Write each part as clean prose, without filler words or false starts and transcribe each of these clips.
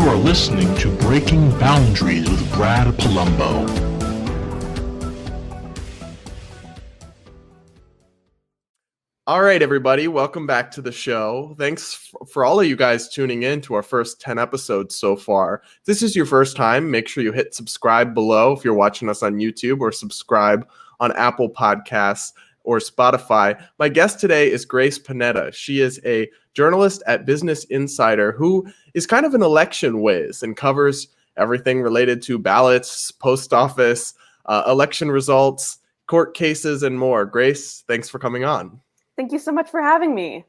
You are listening to Breaking Boundaries with Brad Palumbo. All right, everybody, welcome back to the show. Thanks for all of you guys tuning in to our first 10 episodes so far. If this is your first time, make sure you hit subscribe below if you're watching us on YouTube, or subscribe on Apple Podcasts or Spotify. My guest today is Grace Panetta. She is a journalist at Business Insider who is kind of an election whiz and covers everything related to ballots, post office, election results, court cases, and more. Grace, thanks for coming on. Thank you so much for having me.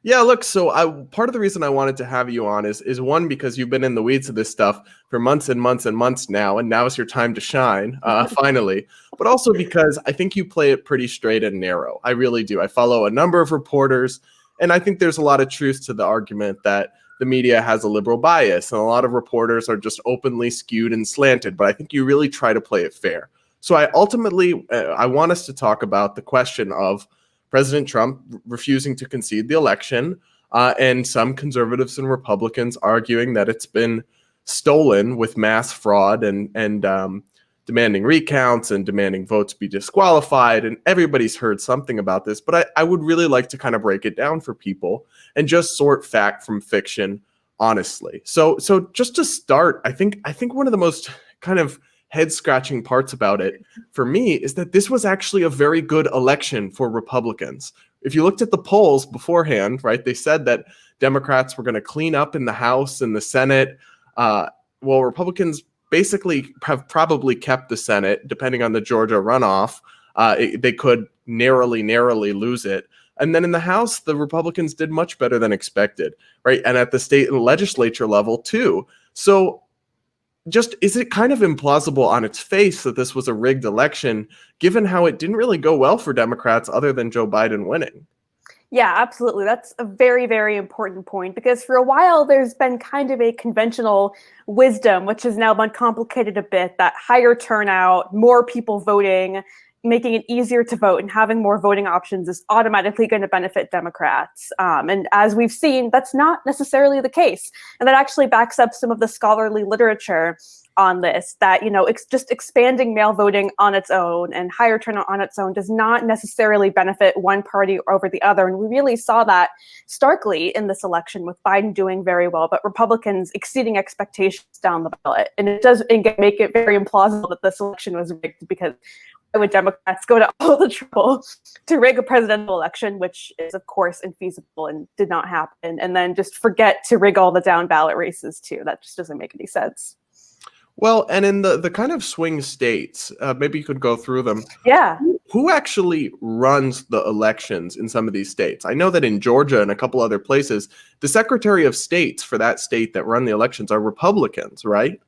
Yeah, look, so part of the reason I wanted to have you on is one, because you've been in the weeds of this stuff for months and months and months now, and now is your time to shine, finally. But also because I think you play it pretty straight and narrow. I really do. I follow a number of reporters, and I think there's a lot of truth to the argument that the media has a liberal bias, and a lot of reporters are just openly skewed and slanted, but I think you really try to play it fair. So I want us to talk about the question of President Trump refusing to concede the election, and some conservatives and Republicans arguing that it's been stolen with mass fraud and demanding recounts and demanding votes be disqualified. And everybody's heard something about this, but I would really like to kind of break it down for people and just sort fact from fiction honestly. So just to start, I think one of the most kind of head-scratching parts about it for me is that this was actually a very good election for Republicans. If you looked at the polls beforehand, right, they said that Democrats were going to clean up in the House and the Senate. Well, Republicans basically have probably kept the Senate, depending on the Georgia runoff. They could narrowly lose it. And then in the House, the Republicans did much better than expected, right? And at the state and legislature level too. So just, is it kind of implausible on its face that this was a rigged election, given how it didn't really go well for Democrats other than Joe Biden winning? Yeah, absolutely. That's a very, very important point, because for a while there's been kind of a conventional wisdom, which has now been complicated a bit, that higher turnout, more people voting, making it easier to vote and having more voting options is automatically going to benefit Democrats. And as we've seen, that's not necessarily the case. And that actually backs up some of the scholarly literature on this, that, it's just expanding mail voting on its own and higher turnout on its own does not necessarily benefit one party over the other. And we really saw that starkly in this election, with Biden doing very well, but Republicans exceeding expectations down the ballot. And it does make it very implausible that this election was rigged, because why would Democrats go to all the trouble to rig a presidential election, which is, of course, infeasible and did not happen, and then just forget to rig all the down ballot races too? That just doesn't make any sense. Well, and in the kind of swing states, maybe you could go through them. Yeah. Who actually runs the elections in some of these states? I know that in Georgia and a couple other places, the Secretary of States for that state that run the elections are Republicans, right?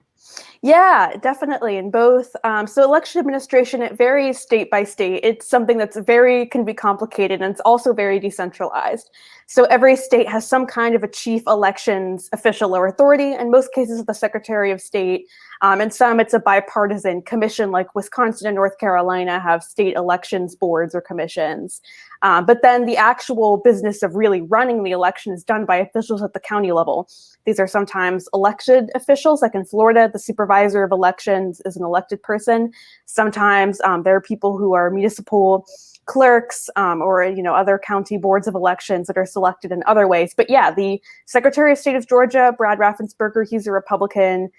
Yeah, definitely. In both. So election administration, it varies state by state. It's something that's can be complicated, and it's also very decentralized. So every state has some kind of a chief elections official or authority. In most cases, the Secretary of State. And some, it's a bipartisan commission, like Wisconsin and North Carolina have state elections boards or commissions. But then the actual business of really running the election is done by officials at the county level. These are sometimes elected officials, like in Florida, the supervisor of elections is an elected person. Sometimes there are people who are municipal clerks or other county boards of elections that are selected in other ways. But yeah, the Secretary of State of Georgia, Brad Raffensperger, he's a Republican.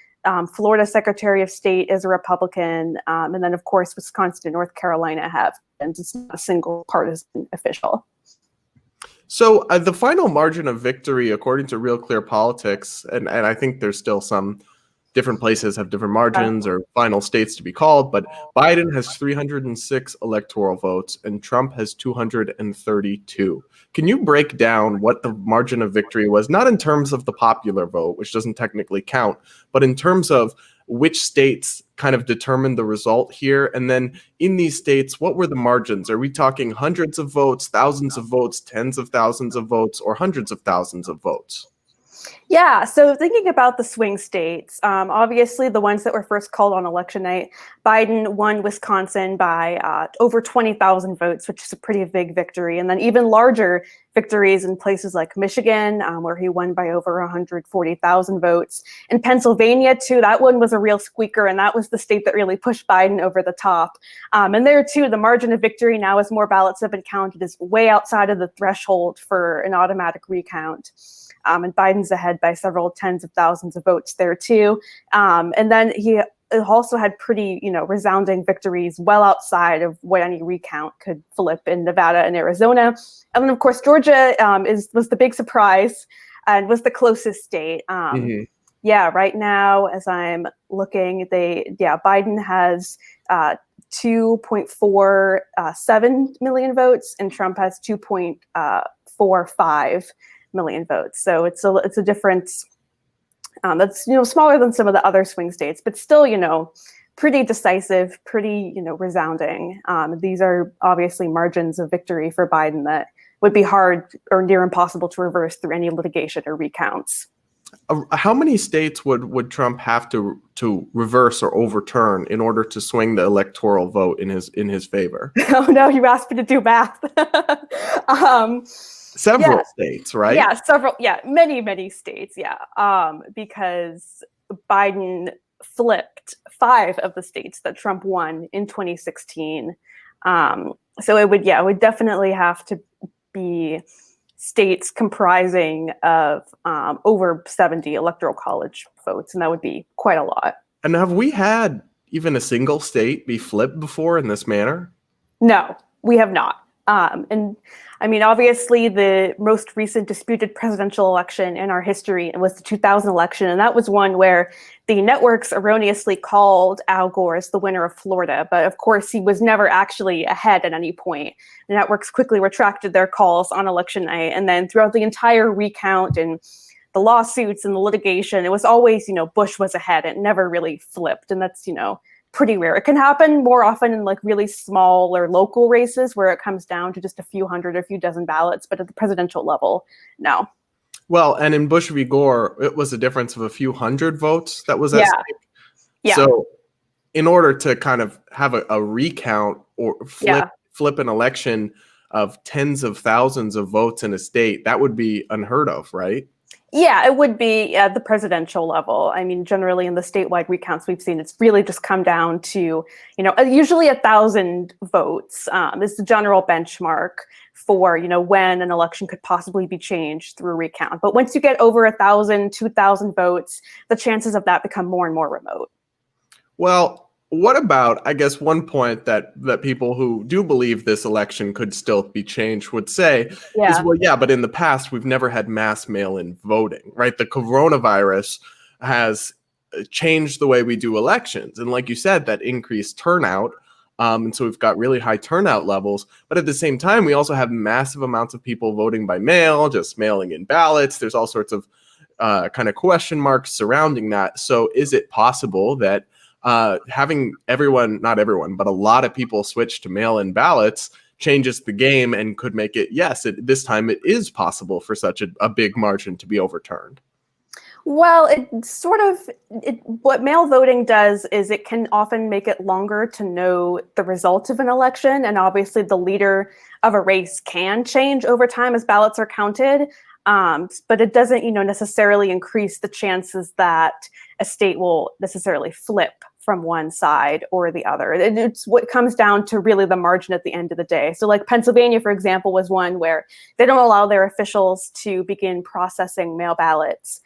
Florida Secretary of State is a Republican. And then, of course, Wisconsin and North Carolina have, and it's not a single partisan official. So the final margin of victory, according to Real Clear Politics, and I think there's still some different places have different margins or final states to be called, but Biden has 306 electoral votes and Trump has 232. Can you break down what the margin of victory was, not in terms of the popular vote, which doesn't technically count, but in terms of which states kind of determined the result here? And then in these states, what were the margins? Are we talking hundreds of votes, thousands of votes, tens of thousands of votes, or hundreds of thousands of votes? Yeah, so thinking about the swing states, obviously the ones that were first called on election night, Biden won Wisconsin by over 20,000 votes, which is a pretty big victory. And then even larger victories in places like Michigan, where he won by over 140,000 votes. In Pennsylvania, too, that one was a real squeaker, and that was the state that really pushed Biden over the top. And there, too, the margin of victory now, as more ballots have been counted, is way outside of the threshold for an automatic recount. And Biden's ahead by several tens of thousands of votes there too. And then he also had pretty, resounding victories well outside of what any recount could flip in Nevada and Arizona. And then, of course, Georgia was the big surprise and was the closest state. Yeah, right now, as I'm looking, Biden has 2.47 million votes, and Trump has 2.45 million votes. So it's a difference that's smaller than some of the other swing states, but still pretty decisive, pretty resounding. These are obviously margins of victory for Biden that would be hard or near impossible to reverse through any litigation or recounts. How many states would Trump have to reverse or overturn in order to swing the electoral vote in his favor? Oh no, you asked me to do math. Several states, right? Yeah, several. Yeah, many states. Yeah, because Biden flipped 5 of the states that Trump won in 2016. So it would definitely have to be states comprising of over 70 electoral college votes, and that would be quite a lot. And have we had even a single state be flipped before in this manner? No, we have not. And I mean, obviously, the most recent disputed presidential election in our history was the 2000 election. And that was one where the networks erroneously called Al Gore as the winner of Florida. But of course, he was never actually ahead at any point. The networks quickly retracted their calls on election night. And then throughout the entire recount and the lawsuits and the litigation, it was always, Bush was ahead. It never really flipped. And that's, pretty rare. It can happen more often in like really small or local races where it comes down to just a few hundred or a few dozen ballots, but at the presidential level, no. Well, and in Bush v. Gore, it was a difference of a few hundred votes that was at stake. Yeah. So in order to kind of have a recount or flip an election of tens of thousands of votes in a state, that would be unheard of, right? Yeah, it would be at the presidential level. I mean, generally in the statewide recounts we've seen, it's really just come down to, usually 1,000 votes is the general benchmark for, when an election could possibly be changed through a recount. But once you get over 1,000, 2,000 votes, the chances of that become more and more remote. Well, what about, I guess, one point that people who do believe this election could still be changed would say is, well, yeah, but in the past, we've never had mass mail-in voting, right? The coronavirus has changed the way we do elections. And like you said, that increased turnout. And so we've got really high turnout levels. But at the same time, we also have massive amounts of people voting by mail, just mailing in ballots. There's all sorts of kind of question marks surrounding that. So is it possible that having not everyone, but a lot of people switch to mail-in ballots changes the game and could make it, this time it is possible for such a big margin to be overturned? Well, what mail voting does is it can often make it longer to know the result of an election. And obviously the leader of a race can change over time as ballots are counted. But it doesn't, necessarily increase the chances that a state will necessarily flip from one side or the other. It's what comes down to really the margin at the end of the day. So like Pennsylvania, for example, was one where they don't allow their officials to begin processing mail ballots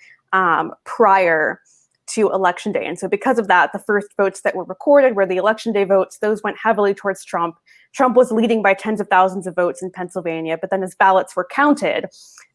prior to election day. And so because of that, the first votes that were recorded were the election day votes. Those went heavily towards Trump. Trump was leading by tens of thousands of votes in Pennsylvania, but then as ballots were counted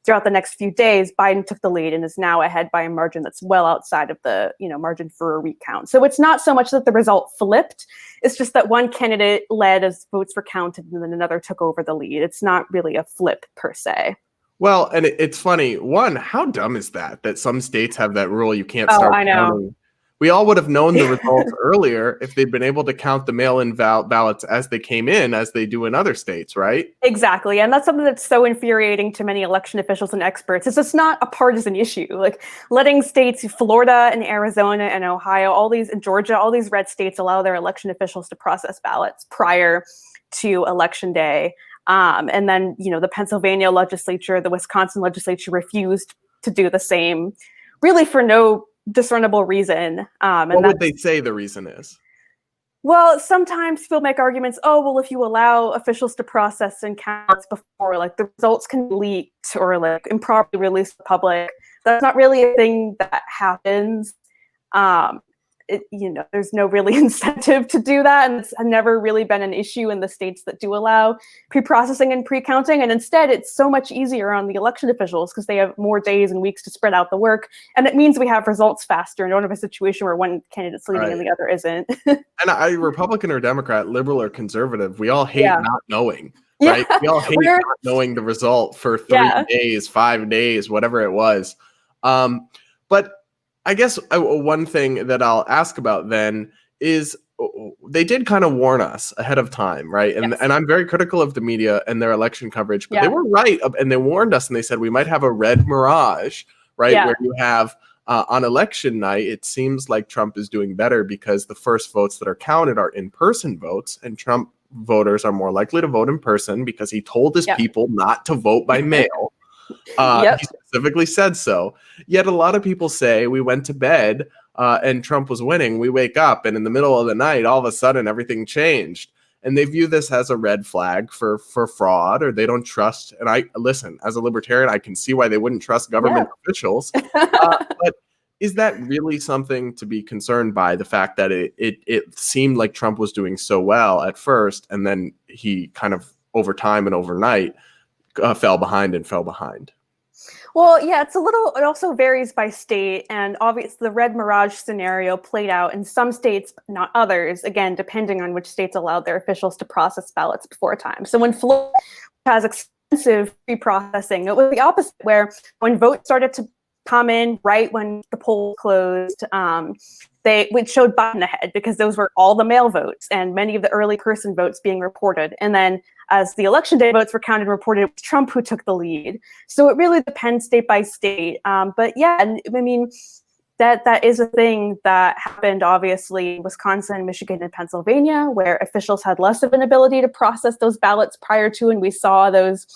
throughout the next few days, Biden took the lead and is now ahead by a margin that's well outside of the margin for a recount. So it's not so much that the result flipped, it's just that one candidate led as votes were counted and then another took over the lead. It's not really a flip per se. Well, and it's funny. One, how dumb is that some states have that rule you can't start counting We all would have known the results earlier if they'd been able to count the mail-in ballots as they came in, as they do in other states, right? Exactly. And that's something that's so infuriating to many election officials and experts. It's just not a partisan issue. Like letting states, Florida and Arizona and Ohio, and Georgia, all these red states allow their election officials to process ballots prior to election day. And then, the Pennsylvania legislature, the Wisconsin legislature refused to do the same, really for no discernible reason. What would they say the reason is? Well, sometimes people make arguments, oh, well, if you allow officials to process and count before, like the results can be leaked or like improperly released to the public. That's not really a thing that happens. There's no really incentive to do that. And it's never really been an issue in the states that do allow pre-processing and pre-counting. And instead, it's so much easier on the election officials because they have more days and weeks to spread out the work. And it means we have results faster and don't have a situation where one candidate's leading and the other isn't. And Republican or Democrat, liberal or conservative, we all hate not knowing. Right? Yeah. We all hate not knowing the result for 3 days, 5 days, whatever it was. But I guess one thing that I'll ask about then is they did kind of warn us ahead of time, right? And I'm very critical of the media and their election coverage, but they were right. And they warned us and they said we might have a red mirage, right? Where you have on election night, it seems like Trump is doing better because the first votes that are counted are in-person votes, and Trump voters are more likely to vote in person because he told his people not to vote by mail. He specifically said so. Yet a lot of people say we went to bed and Trump was winning. We wake up and in the middle of the night, all of a sudden everything changed. And they view this as a red flag for fraud, or they don't trust. And I listen, as a libertarian, I can see why they wouldn't trust government officials. But is that really something to be concerned by, the fact that it seemed like Trump was doing so well at first, and then he kind of over time and overnight fell behind? Well, it also varies by state, and obviously the red mirage scenario played out in some states, not others, again, depending on which states allowed their officials to process ballots before time. So when Florida has extensive pre-processing, it was the opposite, where when votes started to come in right when the poll closed, it showed Biden ahead because those were all the mail votes and many of the early person votes being reported. And then as the election day votes were counted and reported, it was Trump who took the lead. So it really depends state by state. But that is a thing that happened, obviously, in Wisconsin, Michigan, and Pennsylvania, where officials had less of an ability to process those ballots prior to, and we saw those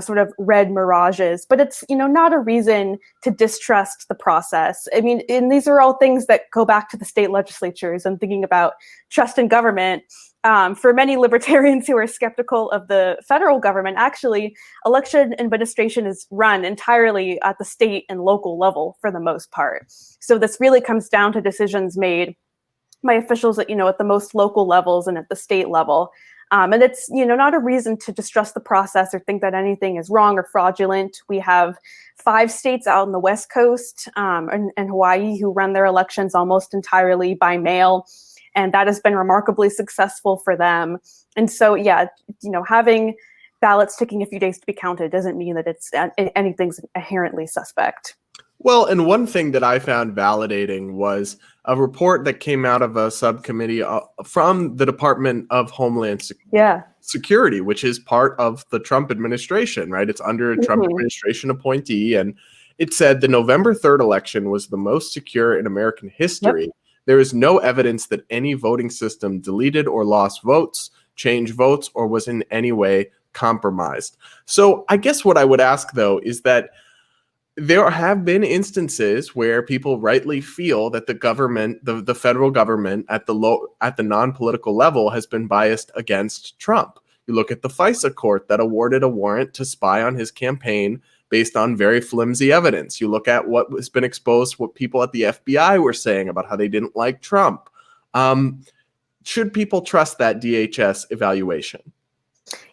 sort of red mirages. But it's, not a reason to distrust the process. I mean, and these are all things that go back to the state legislatures and thinking about trust in government. For many libertarians who are skeptical of the federal government, actually, election administration is run entirely at the state and local level for the most part. So this really comes down to decisions made by officials at the most local levels and at the state level. And it's, not a reason to distrust the process or think that anything is wrong or fraudulent. We have 5 states out on the West Coast and Hawaii who run their elections almost entirely by mail. And that has been remarkably successful for them. And so, having ballots taking a few days to be counted doesn't mean that it's anything's inherently suspect. Well, and one thing that I found validating was a report that came out of a subcommittee from the Department of Homeland Security, which is part of the Trump administration, right? It's under a Trump administration appointee. And it said the November 3rd election was the most secure in American history. There is no evidence that any voting system deleted or lost votes, changed votes, or was in any way compromised. So I guess what I would ask, though, is that there have been instances where people rightly feel that the government, the federal government at the non-political level has been biased against Trump. You look at the FISA court that awarded a warrant to spy on his campaign based on very flimsy evidence. You look at what has been exposed, what people at the FBI were saying about how they didn't like Trump. Should people trust that DHS evaluation?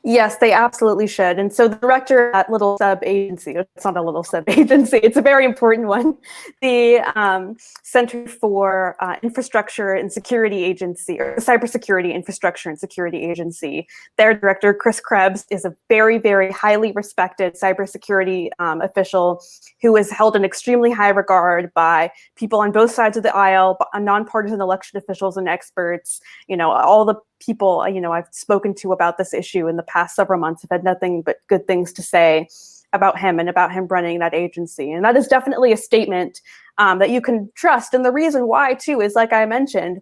Yes, they absolutely should. And so the director at little sub-agency, it's not a little sub-agency, it's a very important one, the Center for Infrastructure and Security Agency, or the Cybersecurity Infrastructure and Security Agency. Their director, Chris Krebs, is a very, very highly respected cybersecurity official who is held in extremely high regard by people on both sides of the aisle, nonpartisan election officials and experts. All the people I've spoken to about this issue in the past several months have had nothing but good things to say about him and about him running that agency. And that is definitely a statement that you can trust. And the reason why, too, is, like I mentioned,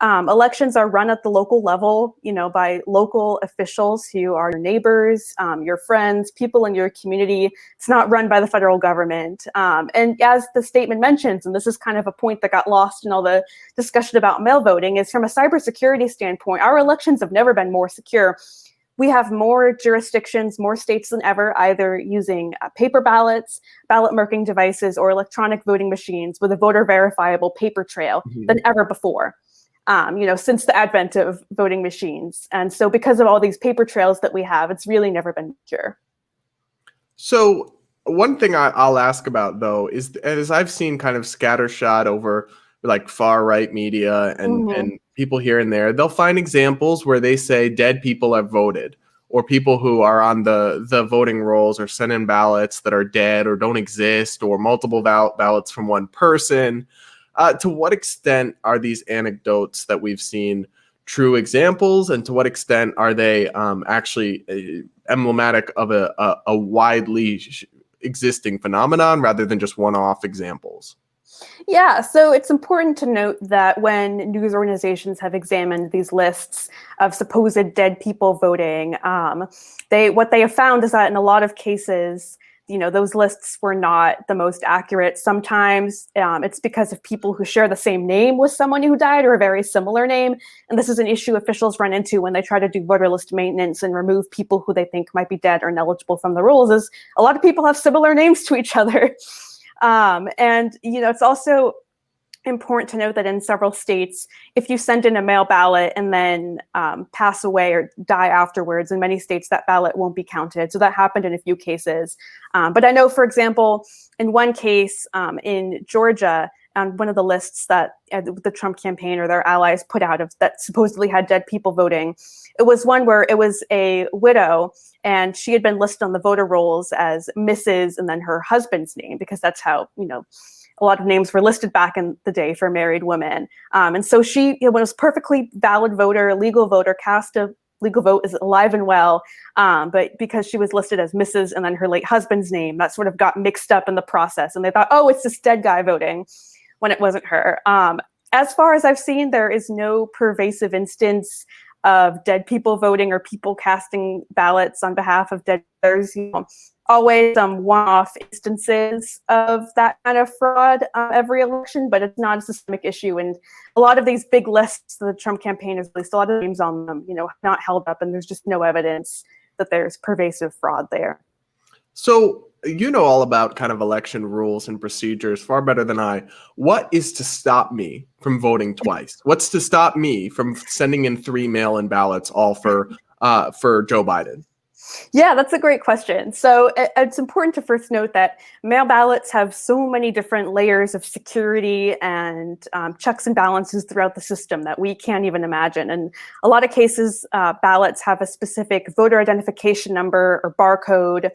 elections are run at the local level, by local officials who are your neighbors, your friends, people in your community. It's not run by the federal government. And as the statement mentions, and this is kind of a point that got lost in all the discussion about mail voting, is from a cybersecurity standpoint, our elections have never been more secure. We have more jurisdictions, more states than ever, either using paper ballots, ballot marking devices, or electronic voting machines with a voter verifiable paper trail than ever before. Since the advent of voting machines. And so because of all these paper trails that we have, it's really never been secure. So one thing I'll ask about, though, is as I've seen kind of scattershot over like far right media and people here and there, they'll find examples where they say dead people have voted, or people who are on the voting rolls or send in ballots that are dead or don't exist, or multiple ballots from one person. To what extent are these anecdotes that we've seen true examples, and to what extent are they actually emblematic of a widely existing phenomenon rather than just one-off examples? Yeah, so it's important to note that when news organizations have examined these lists of supposed dead people voting, what they have found is that in a lot of cases, those lists were not the most accurate. Sometimes it's because of people who share the same name with someone who died, or a very similar name. And this is an issue officials run into when they try to do voter list maintenance and remove people who they think might be dead or ineligible from the rolls, is a lot of people have similar names to each other. It's also important to note that in several states, if you send in a mail ballot and then pass away or die afterwards, in many states that ballot won't be counted. So that happened in a few cases. But I know, for example, in one case in Georgia, on one of the lists that the Trump campaign or their allies put out that supposedly had dead people voting, it was one where it was a widow, and she had been listed on the voter rolls as Mrs. and then her husband's name, because that's how, a lot of names were listed back in the day for married women. And so she was a perfectly valid voter, a legal voter, cast a legal vote, is alive and well. But because she was listed as Mrs. and then her late husband's name, that sort of got mixed up in the process. And they thought, oh, it's this dead guy voting, when it wasn't her. As far as I've seen, there is no pervasive instance of dead people voting or people casting ballots on behalf of dead others. Always some one-off instances of that kind of fraud every election, but it's not a systemic issue. And a lot of these big lists that the Trump campaign has released, a lot of names on them, not held up, and there's just no evidence that there's pervasive fraud there. So you know all about kind of election rules and procedures far better than I. What is to stop me from voting twice? What's to stop me from sending in 3 mail-in ballots, all for Joe Biden? Yeah, that's a great question. So it's important to first note that mail ballots have so many different layers of security and checks and balances throughout the system that we can't even imagine. And a lot of cases, ballots have a specific voter identification number or barcode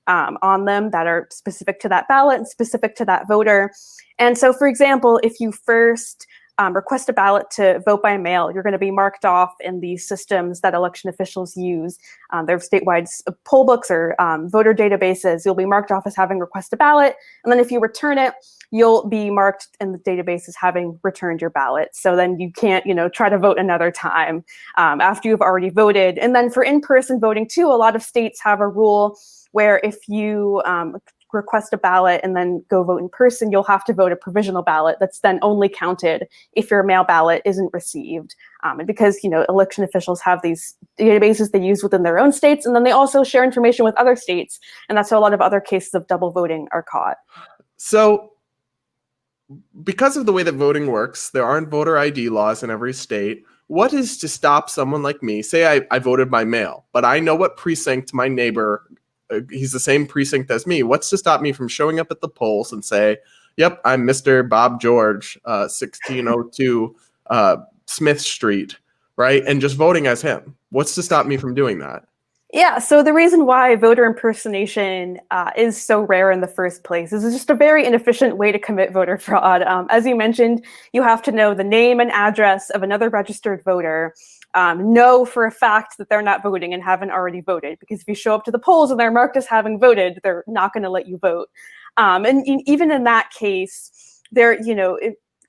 on them that are specific to that ballot and specific to that voter. And so, for example, if you first request a ballot to vote by mail, you're going to be marked off in the systems that election officials use. They're statewide poll books or voter databases. You'll be marked off as having requested a ballot. And then if you return it, you'll be marked in the database as having returned your ballot. So then you can't, try to vote another time after you've already voted. And then for in-person voting too, a lot of states have a rule where if you request a ballot and then go vote in person, you'll have to vote a provisional ballot that's then only counted if your mail ballot isn't received. And because, election officials have these databases they use within their own states, and then they also share information with other states. And that's how a lot of other cases of double voting are caught. So because of the way that voting works, there aren't voter ID laws in every state. what is to stop someone like me? Say I voted by mail, but I know what precinct my neighbor, he's the same precinct as me. What's to stop me from showing up at the polls and say, yep, I'm Mr. Bob George, 1602 Smith Street, right? And just voting as him. What's to stop me from doing that? Yeah, so the reason why voter impersonation is so rare in the first place is it's just a very inefficient way to commit voter fraud. As you mentioned, you have to know the name and address of another registered voter, know for a fact that they're not voting and haven't already voted, because if you show up to the polls and they're marked as having voted, they're not going to let you vote. And even in that case,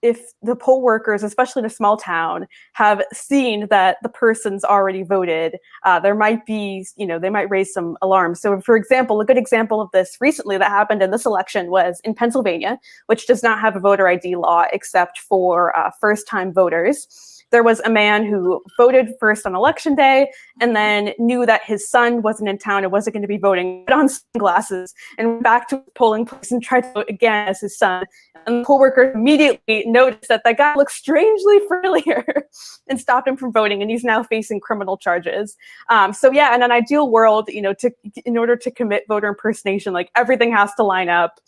if the poll workers, especially in a small town, have seen that the person's already voted, there might be, they might raise some alarms. So, for example, a good example of this recently that happened in this election was in Pennsylvania, which does not have a voter ID law except for first-time voters. There was a man who voted first on election day and then knew that his son wasn't in town and wasn't going to be voting, put on sunglasses and went back to the polling place and tried to vote again as his son. And the poll worker immediately noticed that guy looked strangely familiar and stopped him from voting, and he's now facing criminal charges. So yeah, in an ideal world, in order to commit voter impersonation, like everything has to line up.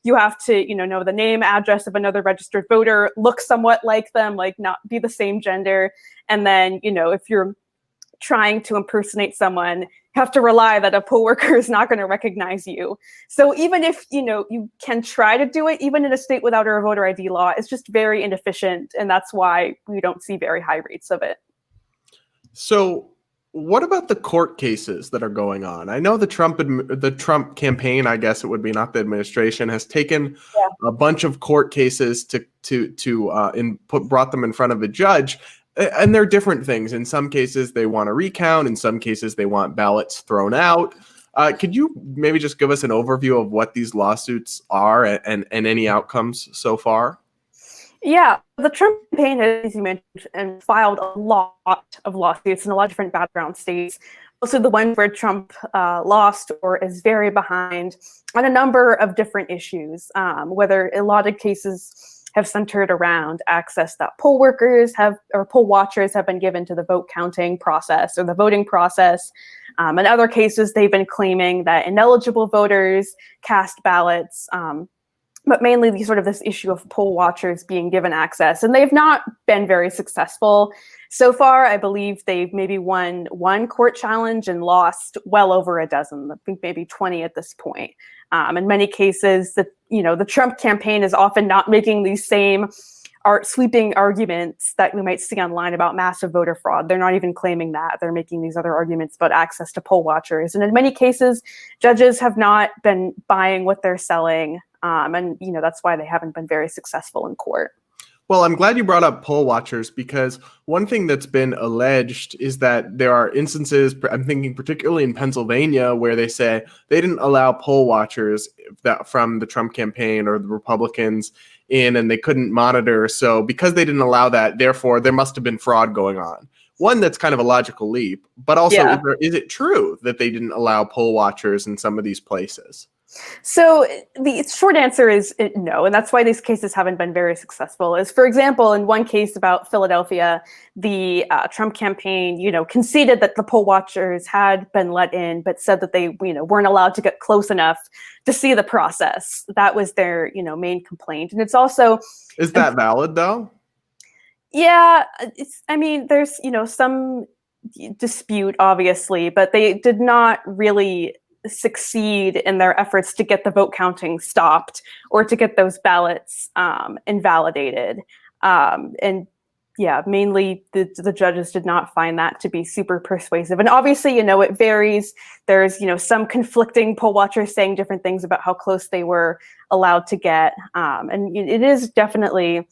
You have to, know the name, address of another registered voter, look somewhat like them, like not be the same gender. And then, if you're trying to impersonate someone, you have to rely that a poll worker is not going to recognize you. So even if, you can try to do it, even in a state without a voter ID law, it's just very inefficient. And that's why we don't see very high rates of it. So what about the court cases that are going on? I know the Trump campaign, I guess it would be, not the administration, has taken a bunch of court cases brought them in front of a judge, and they're different things. In some cases, they want a recount. In some cases, they want ballots thrown out. Could you maybe just give us an overview of what these lawsuits are and any outcomes so far? Yeah, the Trump campaign, as you mentioned, and filed a lot of lawsuits in a lot of different background states. Also, the ones where Trump lost or is very behind on a number of different issues, whether a lot of cases have centered around access that poll workers or poll watchers have been given to the vote counting process or the voting process. In other cases, they've been claiming that ineligible voters cast ballots, but mainly this issue of poll watchers being given access. And they've not been very successful. So far, I believe they've maybe won one court challenge and lost well over a dozen, I think maybe 20 at this point. In many cases, the Trump campaign is often not making these same sweeping arguments that we might see online about massive voter fraud. They're not even claiming that. They're making these other arguments about access to poll watchers. And in many cases, judges have not been buying what they're selling. And that's why they haven't been very successful in court. Well, I'm glad you brought up poll watchers, because one thing that's been alleged is that there are instances, I'm thinking particularly in Pennsylvania, where they say they didn't allow poll watchers from the Trump campaign or the Republicans in, and they couldn't monitor. So because they didn't allow that, therefore there must have been fraud going on. One, that's kind of a logical leap, but also is it true that they didn't allow poll watchers in some of these places? So the short answer is no, and that's why these cases haven't been very successful. As for example, in one case about Philadelphia, the Trump campaign, conceded that the poll watchers had been let in, but said that they, weren't allowed to get close enough to see the process. That was their, main complaint. And it's also— Is that valid though? Yeah, there's, some dispute, obviously, but they did not really succeed in their efforts to get the vote counting stopped or to get those ballots invalidated. Mainly the judges did not find that to be super persuasive. And obviously, it varies. There's, some conflicting poll watchers saying different things about how close they were allowed to get. And it is definitely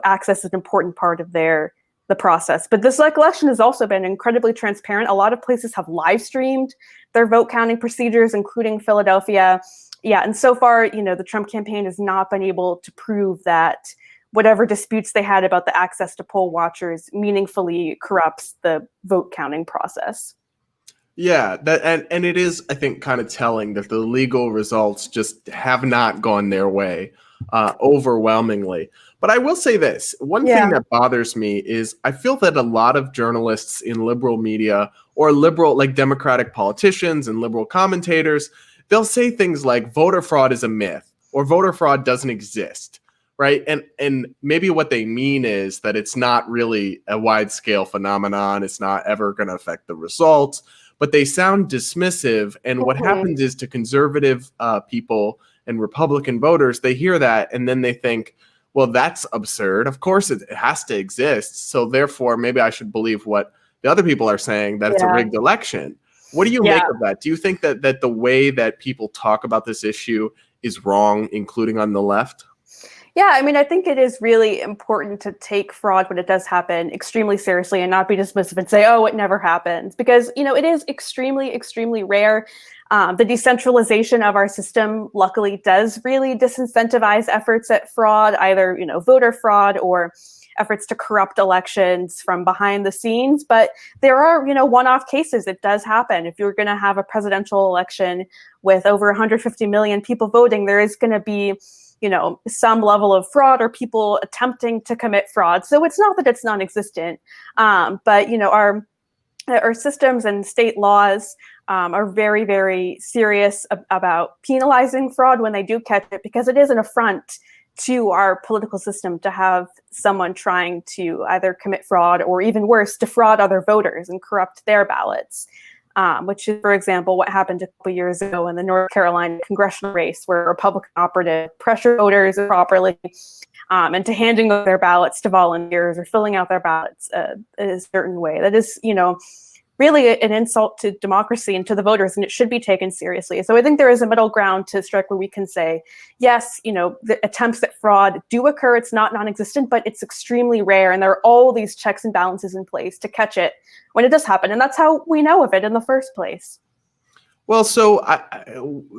access is an important part of the process. But this election has also been incredibly transparent. A lot of places have live streamed their vote counting procedures, including Philadelphia. Yeah, and so far, the Trump campaign has not been able to prove that whatever disputes they had about the access to poll watchers meaningfully corrupts the vote counting process. Yeah, and it is, I think, kind of telling that the legal results just have not gone their way overwhelmingly. But I will say this. One thing that bothers me is I feel that a lot of journalists in liberal media or liberal, like Democratic politicians and liberal commentators, they'll say things like voter fraud is a myth or voter fraud doesn't exist, right? And maybe what they mean is that it's not really a wide-scale phenomenon. It's not ever going to affect the results, but they sound dismissive. And what happens is to conservative people and Republican voters, they hear that and then they think, well, that's absurd. Of course, it has to exist. So therefore, maybe I should believe what the other people are saying, that it's a rigged election. What do you make of that? Do you think that the way that people talk about this issue is wrong, including on the left? Yeah, I mean, I think it is really important to take fraud when it does happen extremely seriously and not be dismissive and say, oh, it never happens. Because, it is extremely, extremely rare. The decentralization of our system, luckily, does really disincentivize efforts at fraud, either, voter fraud or efforts to corrupt elections from behind the scenes. But there are, one-off cases. It does happen. If you're going to have a presidential election with over 150 million people voting, there is going to be some level of fraud or people attempting to commit fraud. So it's not that it's non-existent, but our systems and state laws are very, very serious about penalizing fraud when they do catch it, because it is an affront to our political system to have someone trying to either commit fraud or, even worse, defraud other voters and corrupt their ballots. Which is, for example, what happened a couple years ago in the North Carolina congressional race, where a Republican operative pressured voters improperly into handing over their ballots to volunteers or filling out their ballots in a certain way. That is, really an insult to democracy and to the voters, and it should be taken seriously. So I think there is a middle ground to strike where we can say, yes, the attempts at fraud do occur. It's not non-existent, but it's extremely rare. And there are all these checks and balances in place to catch it when it does happen. And that's how we know of it in the first place. Well, so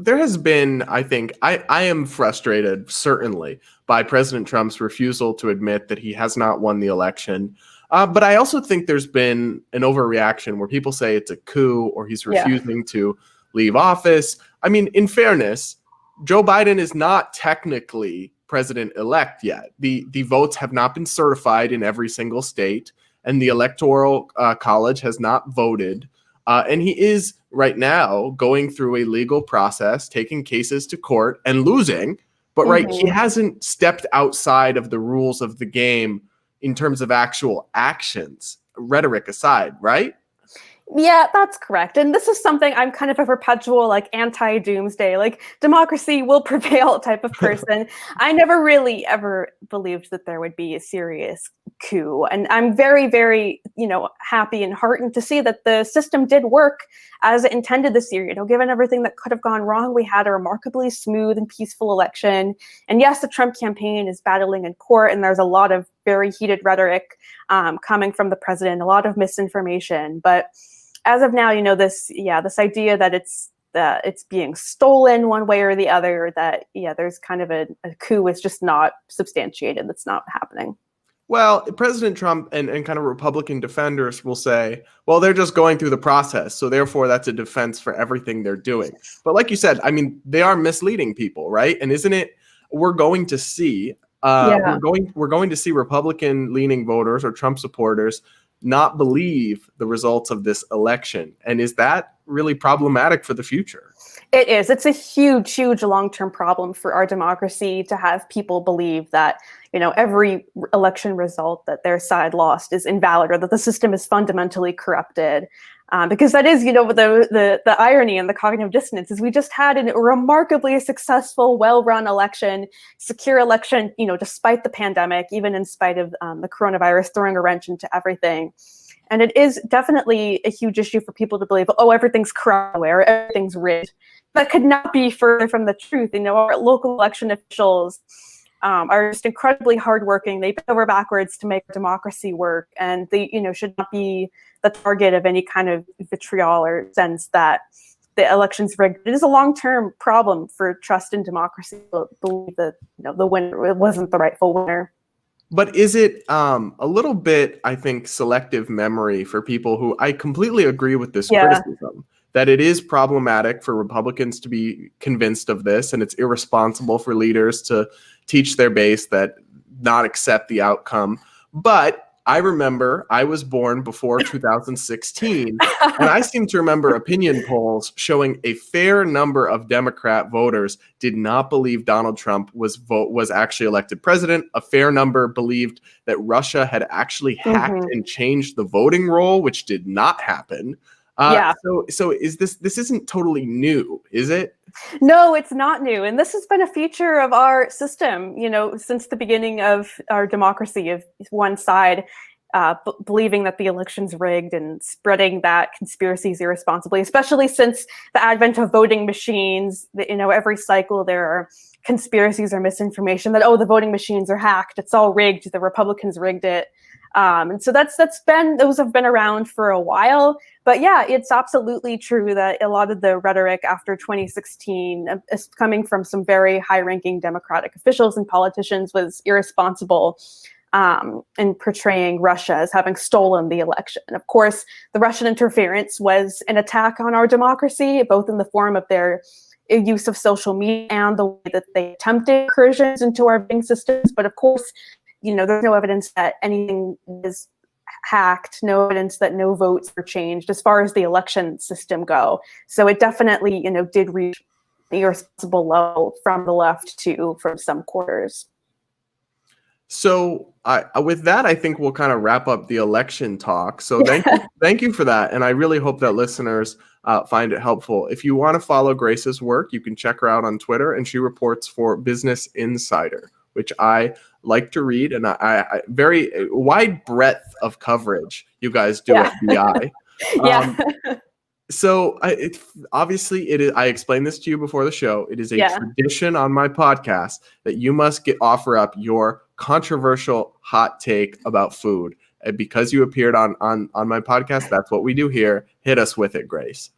there has been, I think, I am frustrated, certainly, by President Trump's refusal to admit that he has not won the election. But I also think there's been an overreaction where people say it's a coup or he's refusing to leave office. I mean, in fairness, Joe Biden is not technically president-elect yet. The votes have not been certified in every single state, and the Electoral College has not voted. And he is right now going through a legal process, taking cases to court and losing. But he hasn't stepped outside of the rules of the game in terms of actual actions, rhetoric aside, right? Yeah, that's correct. And this is something I'm kind of a perpetual anti-doomsday, democracy will prevail type of person. I never really ever believed that there would be a serious coup. And I'm very, very, happy and heartened to see that the system did work as it intended this year. Given everything that could have gone wrong, we had a remarkably smooth and peaceful election. And yes, the Trump campaign is battling in court, and there's a lot of very heated rhetoric coming from the president, a lot of misinformation. But as of now, this idea that it's being stolen one way or the other, that there's kind of a coup is just not substantiated. That's not happening. Well, President Trump and kind of Republican defenders will say, well, they're just going through the process, so therefore that's a defense for everything they're doing. But like you said, I mean, they are misleading people, right? And isn't it? We're going to see we're going to see Republican-leaning voters or Trump supporters not believe the results of this election. And is that really problematic for the future? It is. It's a huge, huge long-term problem for our democracy to have people believe that, every election result that their side lost is invalid or that the system is fundamentally corrupted. Because that is, the irony and the cognitive dissonance is we just had a remarkably successful, well-run election, secure election, despite the pandemic, even in spite of the coronavirus throwing a wrench into everything. And it is definitely a huge issue for people to believe, oh, everything's corrupt or everything's rigged. That could not be further from the truth. Our local election officials are just incredibly hardworking. They bend over backwards to make democracy work, and they, should not be the target of any kind of vitriol or sense that the election's rigged. It is a long-term problem for trust in democracy. Believe that the winner wasn't the rightful winner. But is it a little bit, I think, selective memory for people who I completely agree with this criticism, that it is problematic for Republicans to be convinced of this, and it's irresponsible for leaders to teach their base that not accept the outcome. But I remember I was born before 2016, and I seem to remember opinion polls showing a fair number of Democrat voters did not believe Donald Trump was actually elected president. A fair number believed that Russia had actually hacked and changed the voting roll, which did not happen. So is this isn't totally new, is it? No, it's not new. And this has been a feature of our system, since the beginning of our democracy, of one side believing that the election's rigged and spreading that conspiracies irresponsibly, especially since the advent of voting machines. Every cycle there are conspiracies or misinformation that, the voting machines are hacked. It's all rigged. The Republicans rigged it. And so those have been around for a while. But yeah, it's absolutely true that a lot of the rhetoric after 2016 is coming from some very high-ranking Democratic officials and politicians was irresponsible in portraying Russia as having stolen the election. Of course, the Russian interference was an attack on our democracy, both in the form of their use of social media and the way that they attempted incursions into our voting systems. But of course, there's no evidence that anything was hacked, no evidence that no votes were changed as far as the election system go. So it definitely, did reach the irresponsible level from the left from some quarters. So with that, I think we'll kind of wrap up the election talk. So thank you for that. And I really hope that listeners find it helpful. If you want to follow Grace's work, you can check her out on Twitter, and she reports for Business Insider, which I like to read, and I very wide breadth of coverage you guys do at BI. So obviously it is. I explained this to you before the show. It is a tradition on my podcast that you must offer up your controversial hot take about food. And because you appeared on my podcast, that's what we do here. Hit us with it, Grace.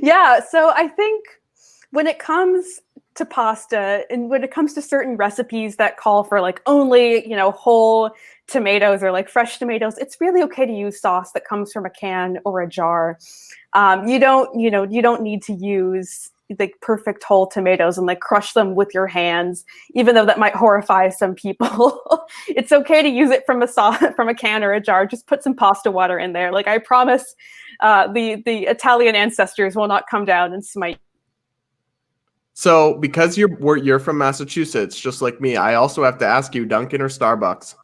Yeah. So I think when it comes to pasta and when it comes to certain recipes that call for only, whole tomatoes or fresh tomatoes, it's really okay to use sauce that comes from a can or a jar. You don't need to use the perfect whole tomatoes and crush them with your hands, even though that might horrify some people. It's okay to use it from a can or a jar. Just put some pasta water in there. I promise the Italian ancestors will not come down and smite. So because you're from Massachusetts, just like me, I also have to ask you, Dunkin' or Starbucks?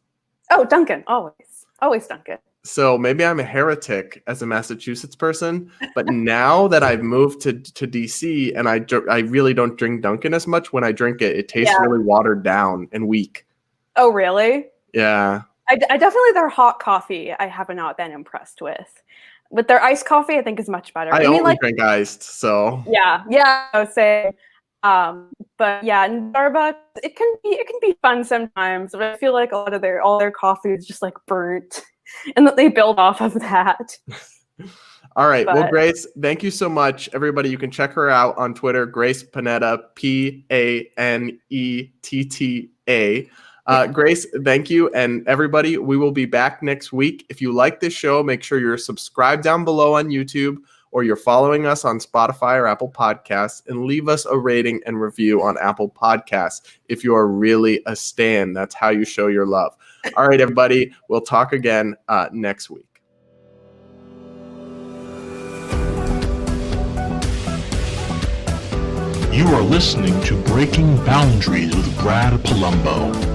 Oh, Dunkin', always Dunkin'. So maybe I'm a heretic as a Massachusetts person, but now that I've moved to DC and I really don't drink Dunkin' as much, when I drink it, it tastes really watered down and weak. Oh, really? Yeah. I definitely, their hot coffee I have not been impressed with. But their iced coffee I think is much better. I only drink iced, so. Yeah, I would say. But yeah, in Starbucks, it can be fun sometimes, but I feel like all their coffee is just burnt, and that they build off of that. All right. Well, Grace, thank you so much. Everybody, you can check her out on Twitter, Grace Panetta, Panetta. Grace, thank you. And everybody, we will be back next week. If you like this show, make sure you're subscribed down below on YouTube, or you're following us on Spotify or Apple Podcasts, and leave us a rating and review on Apple Podcasts if you are really a stan. That's how you show your love. All right, everybody, we'll talk again next week. You are listening to Breaking Boundaries with Brad Palumbo.